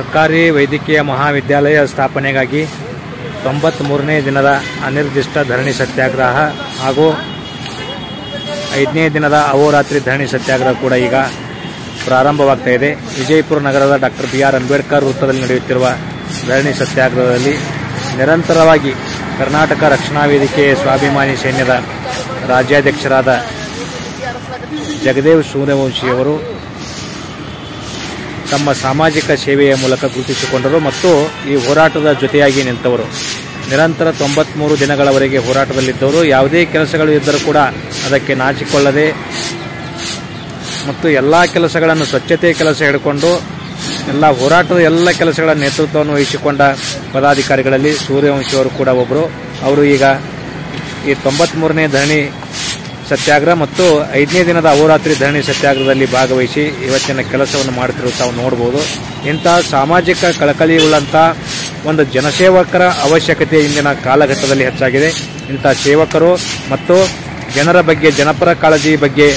ಸರ್ಕಾರಿ ವೈದ್ಯಕೀಯ ಮಹಾವಿದ್ಯಾಲಯ ಸ್ಥಾಪನೆಗಾಗಿ 93ನೇ ದಿನದ ಅನಿರ್ದಿಷ್ಟ ಧರಣಿ ಸತ್ಯಾಗ್ರಹ ಹಾಗೂ 5ನೇ ದಿನದ ಅಹೋರಾತ್ರಿ ಧರಣಿ ಸತ್ಯಾಗ್ರಹ ಕೂಡ ಈಗ ಪ್ರಾರಂಭವಾಗ್ತಾ ಇದೆ. ವಿಜಯಪುರ ನಗರದ ಡಾಕ್ಟರ್ BR ಅಂಬೇಡ್ಕರ್ ವೃತ್ತದಲ್ಲಿ ನಡೆಯುತ್ತಿರುವ ಧರಣಿ ಸತ್ಯಾಗ್ರಹದಲ್ಲಿ ನಿರಂತರವಾಗಿ ಕರ್ನಾಟಕ ರಕ್ಷಣಾ ವೇದಿಕೆ ಸ್ವಾಭಿಮಾನಿ ಸೈನ್ಯದ ರಾಜ್ಯಾಧ್ಯಕ್ಷರಾದ ಜಗದೇವ್ ಸೂರ್ಯವಂಶಿಯವರು ತಮ್ಮ ಸಾಮಾಜಿಕ ಸೇವೆಯ ಮೂಲಕ ಗುರುತಿಸಿಕೊಂಡರು ಮತ್ತು ಈ ಹೋರಾಟದ ಜೊತೆಯಾಗಿ ನಿಂತವರು. ನಿರಂತರ 93 ದಿನಗಳವರೆಗೆ ಹೋರಾಟದಲ್ಲಿದ್ದವರು. ಯಾವುದೇ ಕೆಲಸಗಳು ಇದ್ದರೂ ಕೂಡ ಅದಕ್ಕೆ ನಾಚಿಕೊಳ್ಳದೆ ಮತ್ತು ಎಲ್ಲ ಕೆಲಸಗಳನ್ನು ಸ್ವಚ್ಛತೆ ಕೆಲಸ ಹಿಡ್ಕೊಂಡು ಎಲ್ಲ ಹೋರಾಟದ ಎಲ್ಲ ಕೆಲಸಗಳ ನೇತೃತ್ವವನ್ನು ವಹಿಸಿಕೊಂಡ ಪದಾಧಿಕಾರಿಗಳಲ್ಲಿ ಸೂರ್ಯವಂಶಿಯವರು ಕೂಡ ಒಬ್ಬರು. ಅವರು ಈಗ ಈ 93ನೇ ಧರಣಿ ಸತ್ಯಾಗ್ರಹ ಮತ್ತು 5ನೇ ದಿನದ ಅಹೋರಾತ್ರಿ ಧರಣಿ ಸತ್ಯಾಗ್ರಹದಲ್ಲಿ ಭಾಗವಹಿಸಿ ಇವತ್ತಿನ ಕೆಲಸವನ್ನು ಮಾಡುತ್ತಿರುವ ತಾವು ನೋಡಬಹುದು. ಇಂತಹ ಸಾಮಾಜಿಕ ಕಳಕಳಿಯುಳ್ಳಂಥ ಒಂದು ಜನಸೇವಕರ ಅವಶ್ಯಕತೆ ಇಂದಿನ ಕಾಲಘಟ್ಟದಲ್ಲಿ ಹೆಚ್ಚಾಗಿದೆ. ಇಂತಹ ಸೇವಕರು ಮತ್ತು ಜನರ ಬಗ್ಗೆ, ಜನಪರ ಕಾಳಜಿ ಬಗ್ಗೆ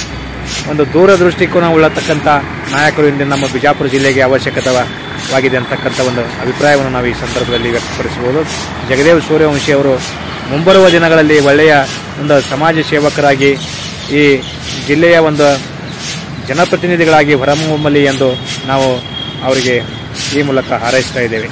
ಒಂದು ದೂರದೃಷ್ಟಿಕೋನ ಉಳ್ಳತಕ್ಕಂಥ ನಾಯಕರು ಇಂದಿನ ನಮ್ಮ ಬಿಜಾಪುರ ಜಿಲ್ಲೆಗೆ ಅವಶ್ಯಕತೆವಾಗಿದೆ ಅಂತಕ್ಕಂಥ ಒಂದು ಅಭಿಪ್ರಾಯವನ್ನು ನಾವು ಈ ಸಂದರ್ಭದಲ್ಲಿ ವ್ಯಕ್ತಪಡಿಸಬಹುದು. ಜಗದೇವ್ ಸೂರ್ಯವಂಶಿ ಅವರು ಮುಂಬರುವ ದಿನಗಳಲ್ಲಿ ಒಳ್ಳೆಯ ಒಂದು ಸಮಾಜ ಸೇವಕರಾಗಿ ಈ ಜಿಲ್ಲೆಯ ಒಂದು ಜನಪ್ರತಿನಿಧಿಗಳಾಗಿ ಹೊರಹೊಮ್ಮಲಿ ಎಂದು ನಾವು ಅವರಿಗೆ ಈ ಮೂಲಕ ಹಾರೈಸ್ತಾ ಇದ್ದೇವೆ.